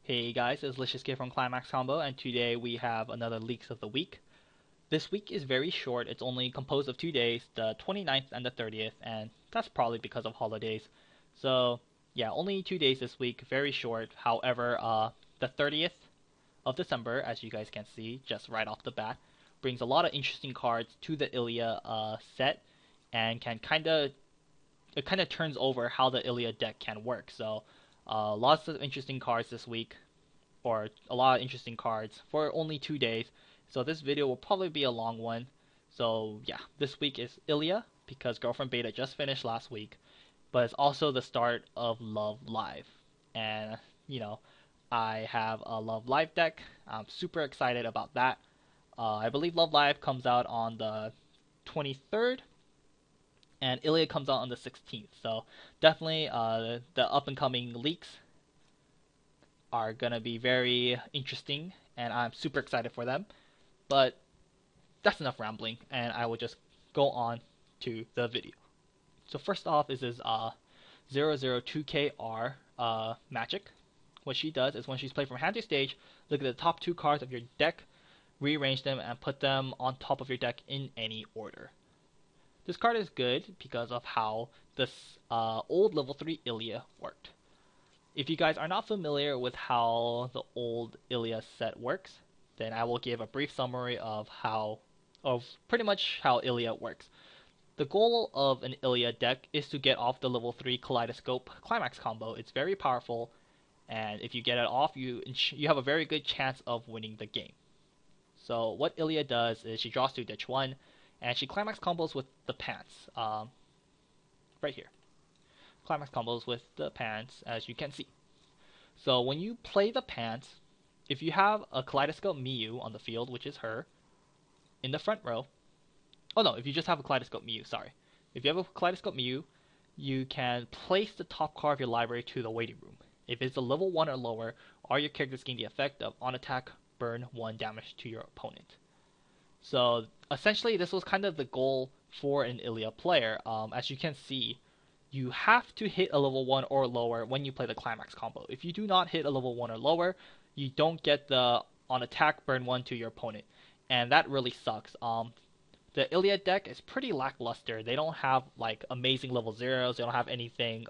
Hey guys, it's Licious Kid from ClimaxCombo, and today we have another Leaks of the Week. This week is very short, it's only composed of 2 days, the 29th and the 30th, and that's probably because of holidays. So, yeah, only 2 days this week, very short. However, the 30th of December, as you guys can see, just right off the bat, brings a lot of interesting cards to the Ilya set, and it kind of turns over how the Ilya deck can work. So, lots of interesting cards this week, or a lot of interesting cards for only 2 days. So this video will probably be a long one. So yeah, this week is Ilya because Girlfriend Beta just finished last week, but it's also the start of Love Live. And you know, I have a Love Live deck. I'm super excited about that. I believe Love Live comes out on the 23rd, and Ilya comes out on the 16th. So definitely the up and coming leaks are gonna be very interesting, and I'm super excited for them. But that's enough rambling, and I will just go on to the video. So first off is this 002KR magic. What she does is when she's played from hand to stage, look at the top two cards of your deck, rearrange them, and put them on top of your deck in any order. This card is good because of how this old level 3 Ilya worked. If you guys are not familiar with how the old Ilya set works, then I will give a brief summary of pretty much how Ilya works. The goal of an Ilya deck is to get off the level 3 Kaleidoscope Climax combo. It's very powerful, and if you get it off, you have a very good chance of winning the game. So what Ilya does is she draws to ditch 1, and she Climax combos with the pants. Right here. Climax combos with the pants, as you can see. So when you play the pants, if you have a Kaleidoscope Miyu on the field, which is her, in the front row. Oh no, if you just have a Kaleidoscope Miyu, sorry. If you have a Kaleidoscope Miyu, you can place the top card of your library to the waiting room. If it's a level 1 or lower, all your characters gain the effect of on attack, burn 1 damage to your opponent. So essentially, this was kind of the goal for an Ilya player. As you can see, you have to hit a level 1 or lower when you play the Climax combo. If you do not hit a level 1 or lower, you don't get the on attack burn 1 to your opponent. And that really sucks. The Ilya deck is pretty lackluster. They don't have like amazing level 0s. They don't have anything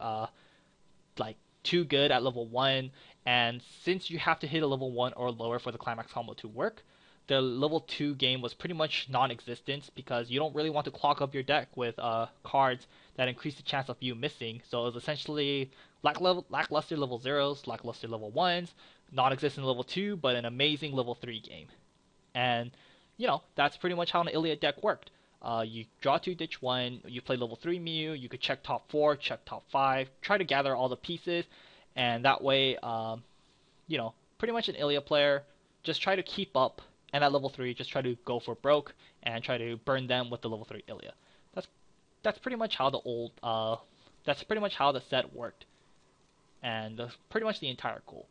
like too good at level 1. And since you have to hit a level 1 or lower for the Climax combo to work, the level 2 game was pretty much non-existent because you don't really want to clog up your deck with cards that increase the chance of you missing. So it was essentially lackluster level 0s, lackluster level 1s, non-existent level 2, but an amazing level 3 game. And, you know, that's pretty much how an Ilya deck worked. You draw 2, ditch 1, you play level 3 Miyu, you could check top 4, check top 5, try to gather all the pieces, and that way, you know, pretty much an Ilya player, just try to keep up, and at level 3, just try to go for broke, and try to burn them with the level 3 Ilya. That's pretty much how that's pretty much how the set worked, and that's pretty much the entire goal.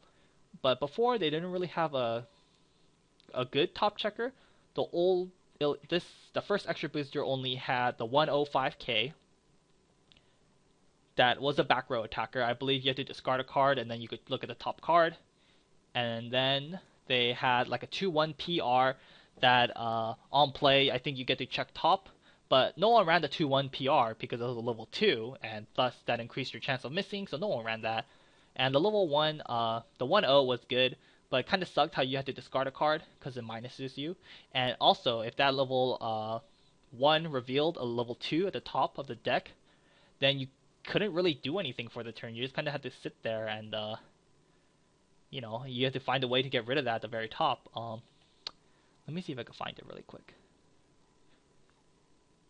But before, they didn't really have a good top checker. The first extra booster only had the 105k. That was a back row attacker. I believe you had to discard a card and then you could look at the top card. And then they had like a 2-1 PR that on play I think you get to check top, but no one ran the 2-1 PR because it was a level 2, and thus that increased your chance of missing, so no one ran that. And the level 1, the 1-0 was good, but it kind of sucked how you had to discard a card because it minuses you. And also, if that level 1 revealed a level 2 at the top of the deck, then you couldn't really do anything for the turn. You just kind of had to sit there and, you know, you had to find a way to get rid of that at the very top. Let me see if I can find it really quick.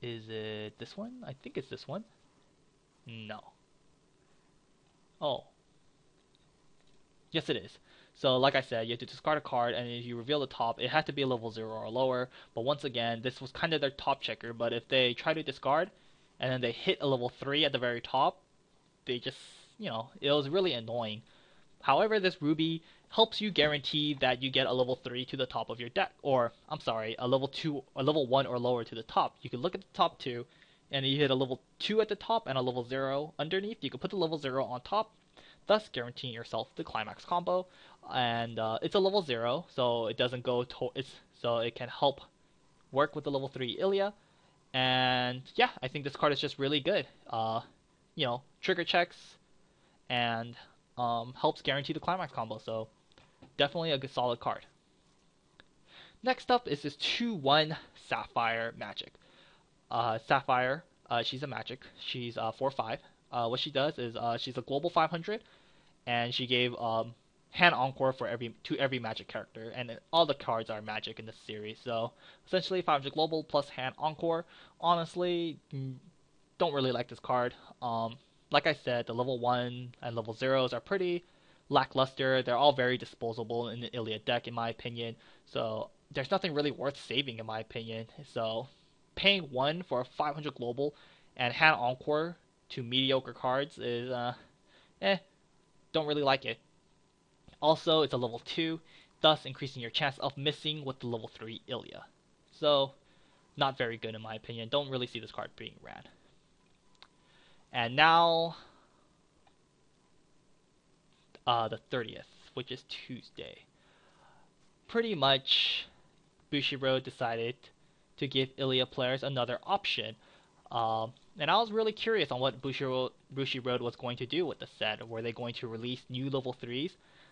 Is it this one? I think it's this one. No. Oh. Yes, it is. So, like I said, you have to discard a card, and if you reveal the top, it had to be a level 0 or lower. But once again, this was kind of their top checker. But if they try to discard, and then they hit a level 3 at the very top, they just, you know, it was really annoying. However, this Ruby helps you guarantee that you get a level 3 to the top of your deck. Or, I'm sorry, a level 2, a level 1 or lower to the top. You can look at the top 2, and you hit a level 2 at the top and a level 0 underneath. You can put the level 0 on top. thus guaranteeing yourself the climax combo. And it's a level 0, so it doesn't go so it can help work with the level 3 Ilya. And yeah, I think this card is just really good. Trigger checks and helps guarantee the climax combo. So definitely a good solid card. Next up is this 2/1 Sapphire Magic. Sapphire, she's a magic. She's 4/5. What she does is she's a global 500, and she gave hand encore for every magic character, and all the cards are magic in this series. So essentially 500 global plus hand encore. Honestly, don't really like this card. Like I said, the level 1 and level 0s are pretty lackluster. They're all very disposable in the Ilya deck, in my opinion. So there's nothing really worth saving, in my opinion. So paying 1 for a 500 global and hand encore to mediocre cards is, don't really like it. Also, it's a level 2, thus increasing your chance of missing with the level 3 Ilya. So, not very good in my opinion. Don't really see this card being ran. And now, the 30th, which is Tuesday. Pretty much, Bushiroad decided to give Ilya players another option. And I was really curious on what Bushiroad was going to do with the set. Were they going to release new level 3s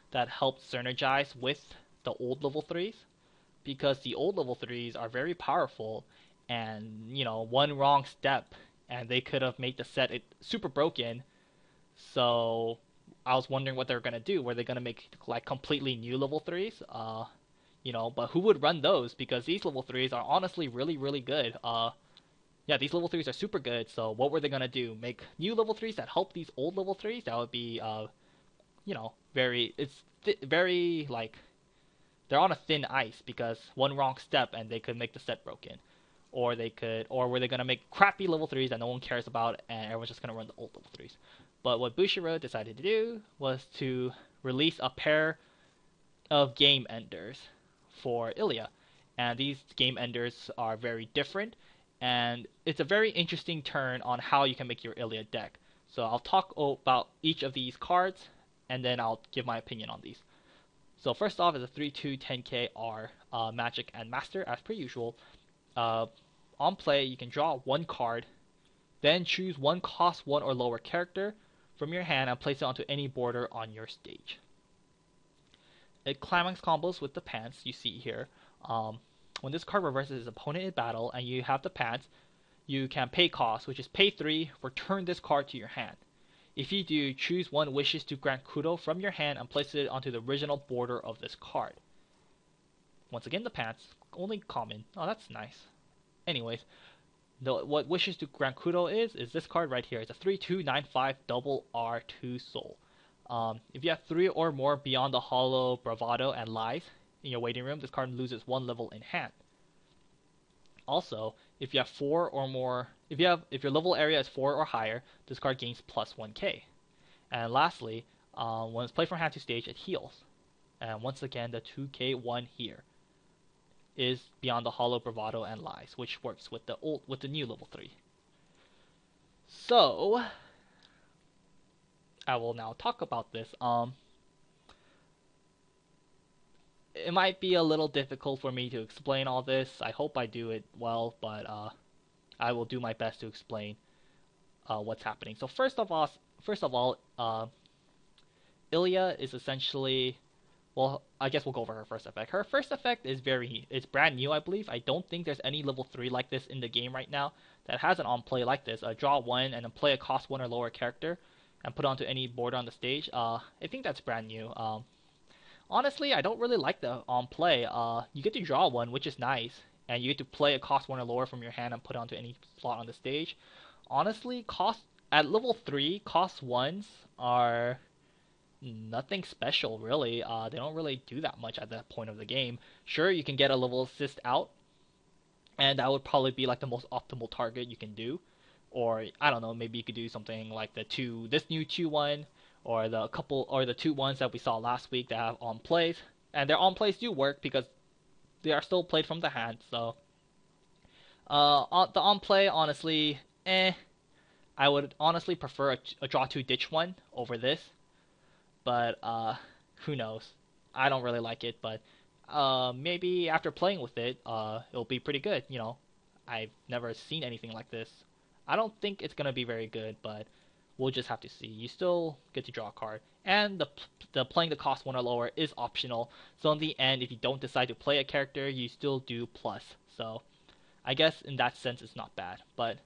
that helped synergize with the old level 3s? Because the old level 3s are very powerful, and one wrong step and they could have made the set super broken. So I was wondering what they were gonna do. Were they gonna make like completely new level 3s? But who would run those? Because these level 3s are honestly really, really good. Yeah, these level 3s are super good. So what were they gonna do? Make new level 3s that help these old level 3s? That would be very like they're on a thin ice, because one wrong step and they could make the set broken. Or were they gonna make crappy level 3s that no one cares about and everyone's just gonna run the old level 3s? But what Bushiroad decided to do was to release a pair of game enders for Ilya. And these game enders are very different, and it's a very interesting turn on how you can make your Ilya deck. So I'll talk about each of these cards, and then I'll give my opinion on these. So first off is a 3/2 10k R Magic and Master, as per usual. On play, you can draw one card, then choose one cost 1 or lower character from your hand and place it onto any border on your stage. It climax combos with the pants you see here. When this card reverses his opponent in battle and you have the pants, you can pay cost, which is pay 3, return this card to your hand. If you do, choose one wishes to grant Kudo from your hand and place it onto the original border of this card. Once again, the pants, only common. Oh, that's nice. Anyways, what wishes to grant Kudo is this card right here. It's a 3/2/9/5 double R2 soul. If you have 3 or more beyond the hollow, bravado, and lies in your waiting room, this card loses 1 level in hand. Also, if you have 4 or more, if your level area is 4 or higher, this card gains plus 1k. And lastly, when it's played from hand to stage, it heals. And once again, the 2k1 here is beyond the hollow, bravado, and lies, which works with the new level 3. So I will now talk about this. It might be a little difficult for me to explain all this. I hope I do it well, but I will do my best to explain what's happening. So first of all, Ilya is essentially, well, I guess we'll go over her first effect. Her first effect is it's brand new, I believe. I don't think there's any level 3 like this in the game right now that has an on play like this. Draw 1 and then play a cost 1 or lower character and put it onto any border on the stage. I think that's brand new. Honestly, I don't really like the on play. You get to draw 1, which is nice, and you get to play a cost 1 or lower from your hand and put it onto any slot on the stage. Honestly, at level 3, cost 1s are nothing special, really. They don't really do that much at that point of the game. Sure, you can get a level assist out, and that would probably be like the most optimal target you can do. Or I don't know, maybe you could do something like this new 2/1, or the 2/1s that we saw last week that have on plays, and their on plays do work because they are still played from the hand. So the on play, honestly, I would honestly prefer a draw 2 ditch 1 over this. but who knows? I don't really like it, but maybe after playing with it, it'll be pretty good. I've never seen anything like this. I don't think it's gonna be very good, but we'll just have to see. You still get to draw a card, and the playing the cost 1 or lower is optional. So in the end, if you don't decide to play a character, you still do plus. So I guess in that sense, it's not bad. But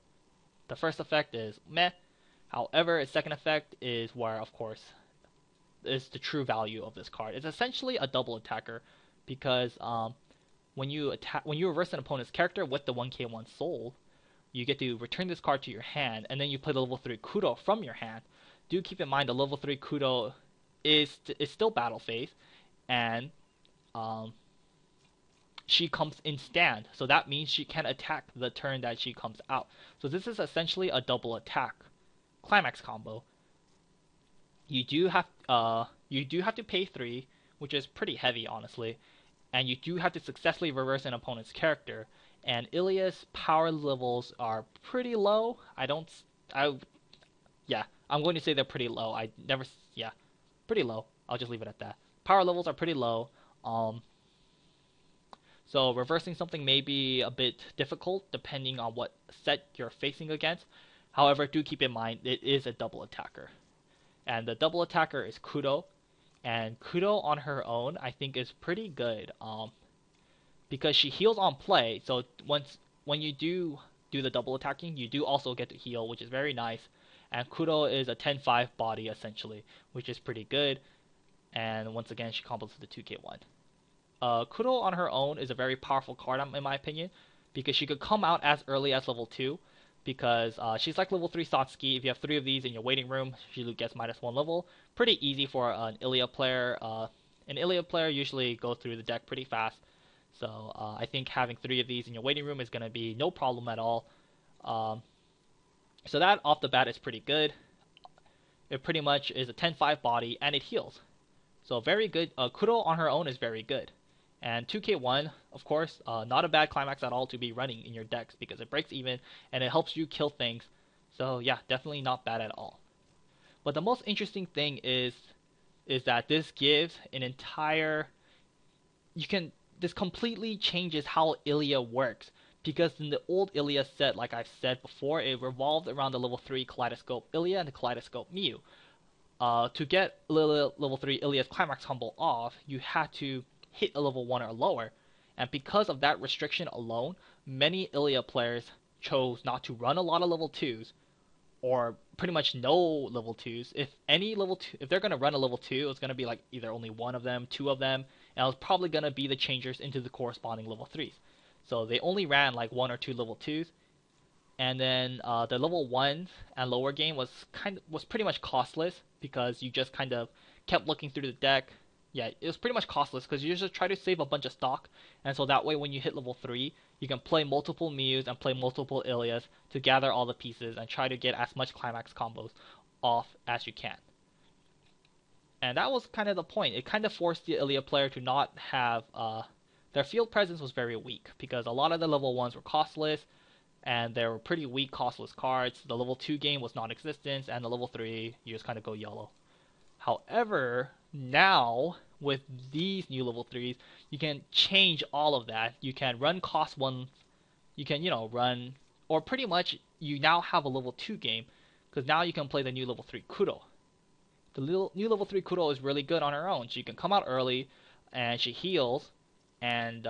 the first effect is meh. However, its second effect is where, of course, is the true value of this card. It's essentially a double attacker because when you reverse an opponent's character with the 1k1 soul, you get to return this card to your hand, and then you play the level 3 Kudo from your hand. Do keep in mind the level 3 Kudo is still battle phase, and she comes in stand, so that means she can attack the turn that she comes out. So this is essentially a double attack climax combo. You do have to pay 3, which is pretty heavy, honestly, and you do have to successfully reverse an opponent's character. And Ilya's power levels are pretty low. I'm going to say they're pretty low. Pretty low. I'll just leave it at that. Power levels are pretty low. So reversing something may be a bit difficult depending on what set you're facing against. However, do keep in mind it is a double attacker. And the double attacker is Kudo. And Kudo on her own, I think, is pretty good. Because she heals on play, so when you do the double attacking, you do also get to heal, which is very nice. And Kudo is a 10-5 body, essentially, which is pretty good. And once again, she combos with the 2k1. Kudo on her own is a very powerful card, in my opinion, because she could come out as early as level 2, because she's like level 3 Satsuki. If you have 3 of these in your waiting room, she gets -1 level. Pretty easy for an Ilya player. An Ilya player usually goes through the deck pretty fast. So I think having 3 of these in your waiting room is going to be no problem at all. So that off the bat is pretty good. It pretty much is a 10-5 body, and it heals. So very good. Kudo on her own is very good. And 2k1, of course, not a bad climax at all to be running in your decks because it breaks even and it helps you kill things. So yeah, definitely not bad at all. But the most interesting thing is that this gives an entire... This completely changes how Ilya works, because in the old Ilya set, like I've said before, it revolved around the level 3 Kaleidoscope Ilya and the Kaleidoscope Mew. To get level 3 Ilya's climax combo off, you had to hit a level 1 or lower, and because of that restriction alone, many Ilya players chose not to run a lot of level 2s, or pretty much no level 2s. If they're going to run a level 2, it's going to be like either only 1 of them, 2 of them, and it's probably going to be the changers into the corresponding level 3s. So they only ran like 1 or 2 level 2s, and then the level 1 and lower game was pretty much costless, because you just kind of kept looking through the deck. Yeah, it was pretty much costless because you just try to save a bunch of stock, and so that way when you hit level 3, you can play multiple Mews and play multiple Ilyas to gather all the pieces and try to get as much climax combos off as you can. And that was kind of the point. It kind of forced the Ilya player to not have... their field presence was very weak, because a lot of the level 1s were costless, and they were pretty weak costless cards. The level 2 game was non-existent, and the level 3, you just kind of go yellow. However, now, with these new level 3s, you can change all of that. You can run cost 1, you can, run, or pretty much, you now have a level 2 game, because now you can play the new level 3 Kudo. The new level 3 Kudo is really good on her own. She can come out early, and she heals, and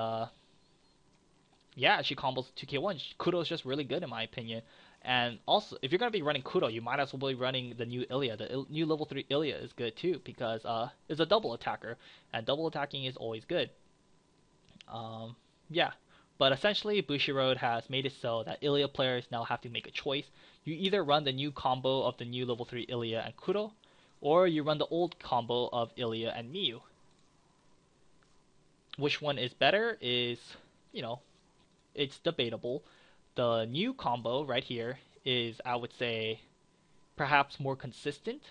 yeah, she combos 2k1. Kudo is just really good in my opinion. And also, if you're going to be running Kudo, you might as well be running the new Ilya. The new level 3 Ilya is good too, because it's a double attacker, and double attacking is always good. Yeah, but essentially Bushiroad has made it so that Ilya players now have to make a choice. You either run the new combo of the new level 3 Ilya and Kudo, or you run the old combo of Ilya and Mew. Which one is better is, it's debatable. The new combo right here is, I would say, perhaps more consistent,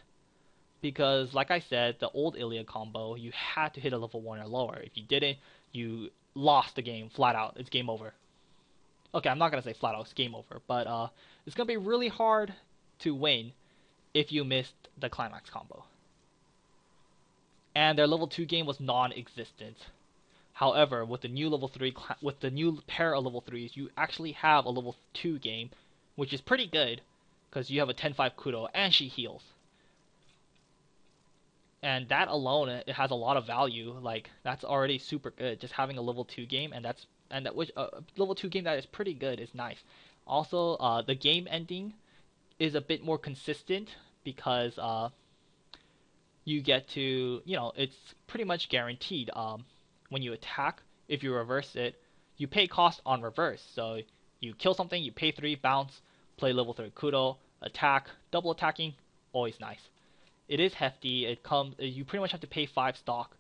because like I said, the old Ilya combo, you had to hit a level 1 or lower. If you didn't, you lost the game flat out. It's game over. Okay, I'm not going to say flat out, it's game over, but it's going to be really hard to win if you missed the climax combo. and their level 2 game was non-existent. However, with the new level 3 with the new pair of level 3s, you actually have a level 2 game, which is pretty good because you have a 10-5 Kudo and she heals. And that alone, it has a lot of value. Like, that's already super good. Just having a level 2 game, and that which level 2 game that is pretty good is nice. Also, the game ending is a bit more consistent because you get to, it's pretty much guaranteed. When you attack, if you reverse it, you pay cost on reverse. So you kill something, you pay 3, bounce, play level 3 Kudo, attack, double attacking, always nice. It is hefty. You pretty much have to pay 5 stock,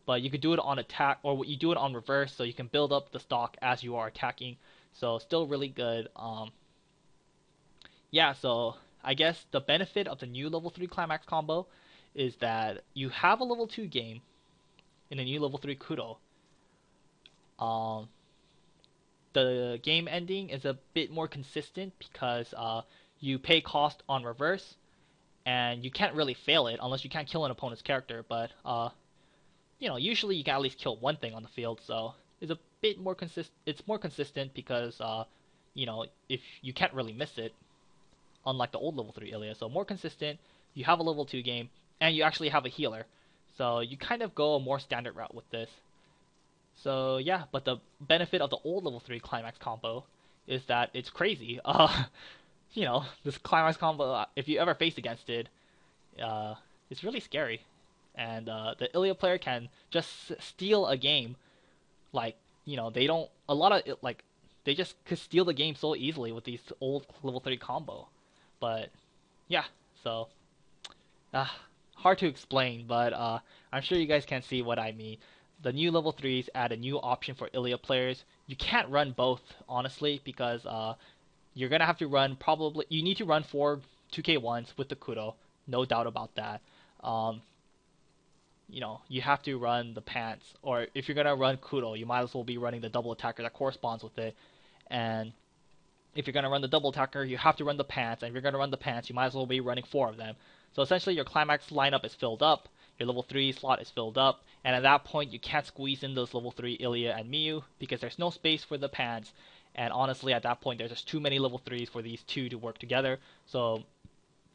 but you could do it on attack, or you do it on reverse, so you can build up the stock as you are attacking. So still really good. Yeah, so I guess the benefit of the new level 3 Climax combo is that you have a level 2 game in a new level 3 Kudo. The game ending is a bit more consistent because you pay cost on reverse, and you can't really fail it unless you can't kill an opponent's character. But usually you can at least kill one thing on the field, so it's a bit more consistent. It's more consistent because if you can't really miss it, unlike the old level 3 Ilya. So more consistent. You have a level 2 game, and you actually have a healer, so you kind of go a more standard route with this. So yeah, but the benefit of the old level 3 Climax combo is that it's crazy. This Climax combo, if you ever face against it, it's really scary. And the Ilya player can just steal a game. Like, they don't, a lot of, they just could steal the game so easily with these old level 3 combo. But, yeah, so, hard to explain, but I'm sure you guys can see what I mean. The new level 3s add a new option for Ilya players. You can't run both, honestly, because you're going to have to run you need to run 4 2k1s with the Kudo, no doubt about that. You have to run the pants, or if you're going to run Kudo, you might as well be running the double attacker that corresponds with it. And if you're going to run the double attacker, you have to run the pants, and if you're going to run the pants, you might as well be running 4 of them. So essentially your Climax lineup is filled up, your level 3 slot is filled up, and at that point you can't squeeze in those level 3 Ilya and Miyu because there's no space for the pants, and honestly at that point there's just too many level 3s for these two to work together, so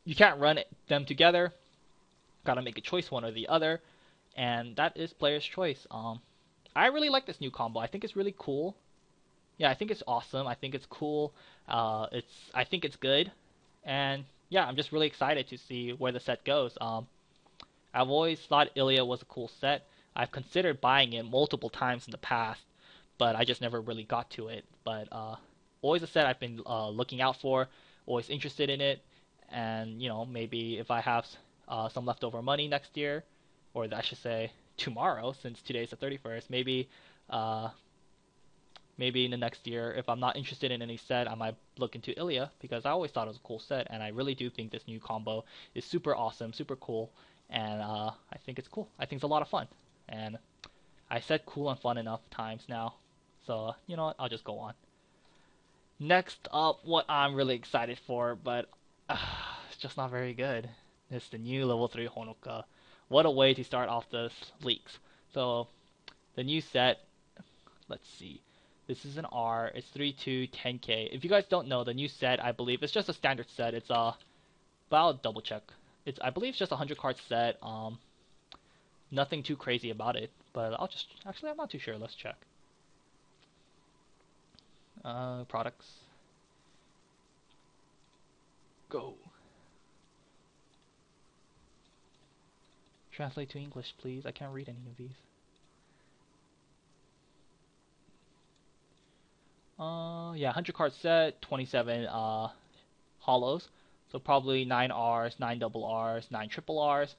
you can't run them together, gotta make a choice one or the other, and that is player's choice. I really like this new combo. I think it's really cool. Yeah, I think it's awesome. I think it's cool. I think it's good, and yeah, I'm just really excited to see where the set goes. I've always thought Ilya was a cool set. I've considered buying it multiple times in the past, but I just never really got to it. But always a set I've been looking out for, always interested in it, and maybe if I have some leftover money next year, or I should say tomorrow, since today's the 31st, maybe in the next year, if I'm not interested in any set, I might look into Ilya, because I always thought it was a cool set, and I really do think this new combo is super awesome, super cool, and I think it's cool. I think it's a lot of fun, and I said cool and fun enough times now, so you know what, I'll just go on. Next up, what I'm really excited for, but it's just not very good, is the new level 3 Honoka. What a way to start off the leaks. So, the new set, let's see. This is an R. It's 3-2, 10k. If you guys don't know, the new set, I believe, it's just a standard set. It's but I'll double check. I believe it's just a 100 card set. Nothing too crazy about it. But actually, I'm not too sure. Let's check. Products. Go. Translate to English, please. I can't read any of these. Yeah, 100 card set, 27 hollows. So probably 9 Rs, 9 double Rs, 9 triple Rs,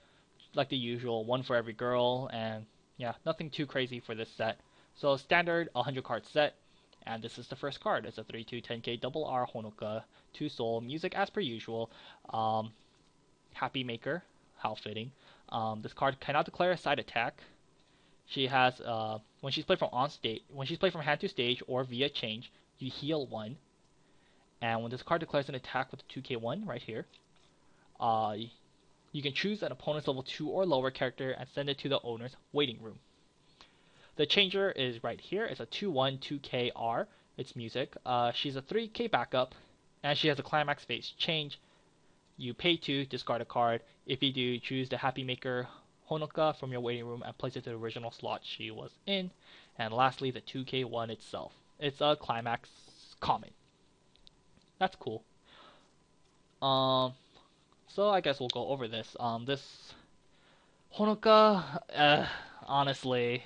like the usual, one for every girl, and yeah, nothing too crazy for this set. So standard 100 card set, and this is the first card. It's a 3-2 10k double R Honoka, 2 soul, music as per usual. Happy Maker, how fitting. This card cannot declare a side attack. She has when she's played from hand to stage or via change, you heal 1. And when this card declares an attack with a 2k1 right here, You can choose an opponent's level 2 or lower character and send it to the owner's waiting room. The changer is right here. It's a 2/1 2K R. It's music. She's a 3K backup, and she has a climax phase change. You pay 2, discard a card. If you do, choose the Happy Maker Honoka from your waiting room and place it to the original slot she was in. And lastly, the 2K1 itself. It's a climax common. That's cool. So I guess we'll go over this. This Honoka, honestly,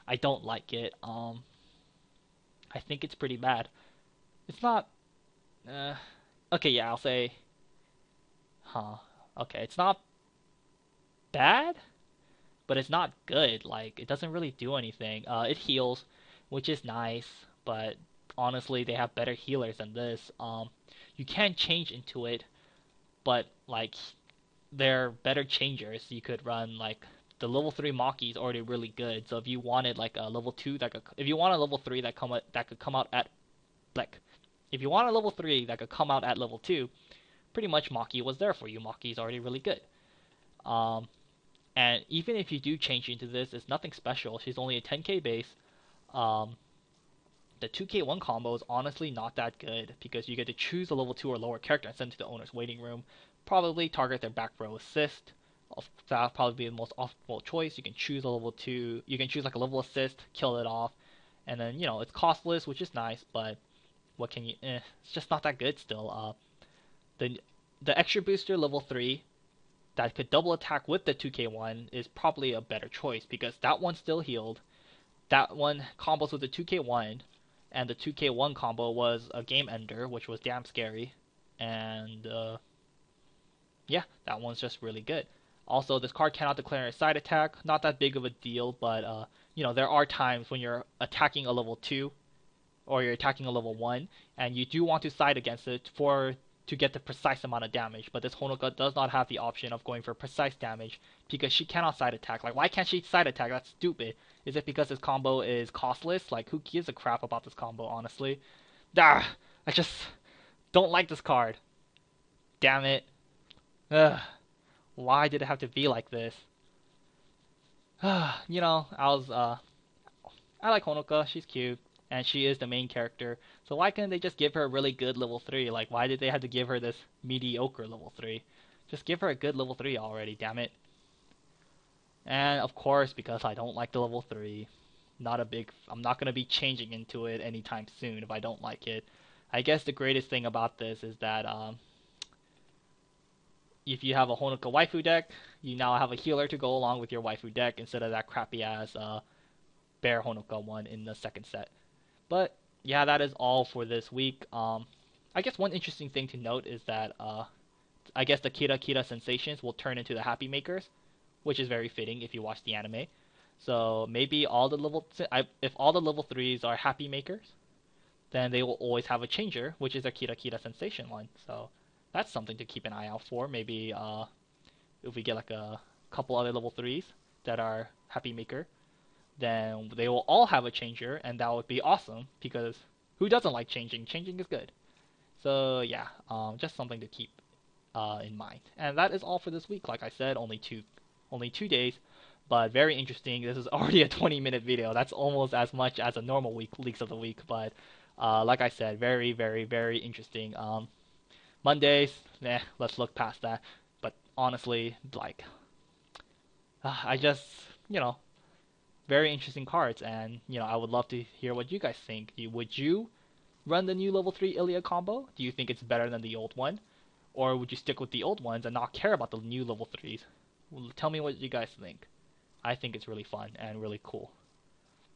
I don't like it. I think it's pretty bad. It's not, okay, yeah, I'll say, okay, it's not bad, but it's not good. Like, it doesn't really do anything. It heals, which is nice, but honestly, they have better healers than this. You can change into it, but like, they're better changers. You could run like the level 3 Maki is already really good. So if you wanted like a level 2 if you want a level 3 that could come out at if you want a level 3 that could come out at level 2, pretty much Maki was there for you. Maki is already really good. And even if you do change into this, it's nothing special. She's only a 10k base. The 2k1 combo is honestly not that good because you get to choose a level 2 or lower character and send to the owner's waiting room. Probably target their back row assist. That'll probably be the most optimal choice. You can choose a level 2. You can choose like a level assist, kill it off. And then, it's costless, which is nice, but what can you... it's just not that good still. The extra booster level 3 that could double attack with the 2k1 is probably a better choice because that one still healed. That one combos with the 2k1, and the 2k1 combo was a game ender, which was damn scary. And yeah, that one's just really good. Also, this card cannot declare a side attack. Not that big of a deal, but there are times when you're attacking a level 2 or you're attacking a level 1, and you do want to side against it to get the precise amount of damage. But this Honoka does not have the option of going for precise damage because she cannot side attack. Like, why can't she side attack? That's stupid. Is it because this combo is costless? Like, who gives a crap about this combo, honestly? I just don't like this card. Damn it. Ugh. Why did it have to be like this? I like Honoka. She's cute, and she is the main character. So why couldn't they just give her a really good level 3? Like, why did they have to give her this mediocre level 3? Just give her a good level 3 already, damn it. And of course, because I don't like the level 3, I'm not gonna be changing into it anytime soon if I don't like it. I guess the greatest thing about this is that if you have a Honoka waifu deck, you now have a healer to go along with your waifu deck instead of that crappy ass Bear Honoka one in the second set. But yeah, that is all for this week. I guess one interesting thing to note is that I guess the Kira Kira sensations will turn into the Happy Makers, which is very fitting if you watch the anime. So maybe if all the level 3s are Happy Makers, then they will always have a changer, which is a Kira Kira sensation one. So that's something to keep an eye out for. Maybe if we get like a couple other level 3s that are Happy Maker, then they will all have a changer, and that would be awesome because who doesn't like changing? Changing is good. So yeah, just something to keep in mind. And that is all for this week. Like I said, only two days, but very interesting. This is already a 20-minute video. That's almost as much as a normal leaks of the week, but like I said, very, very, very interesting. Mondays, let's look past that. But honestly, like, I just, very interesting cards, and I would love to hear what you guys think. Would you run the new level 3 Ilya combo? Do you think it's better than the old one? Or would you stick with the old ones and not care about the new level 3s? Well, tell me what you guys think. I think it's really fun and really cool.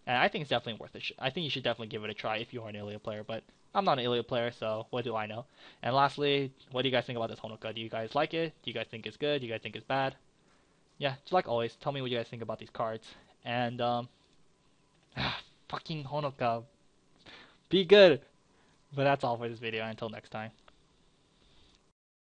And I think it's definitely worth it. I think you should definitely give it a try if you are an Ilya player, but I'm not an Ilya player, so what do I know? And lastly, what do you guys think about this Honoka? Do you guys like it? Do you guys think it's good? Do you guys think it's bad? Yeah, just like always, tell me what you guys think about these cards. And, fucking Honoka. Be good! But that's all for this video. Until next time.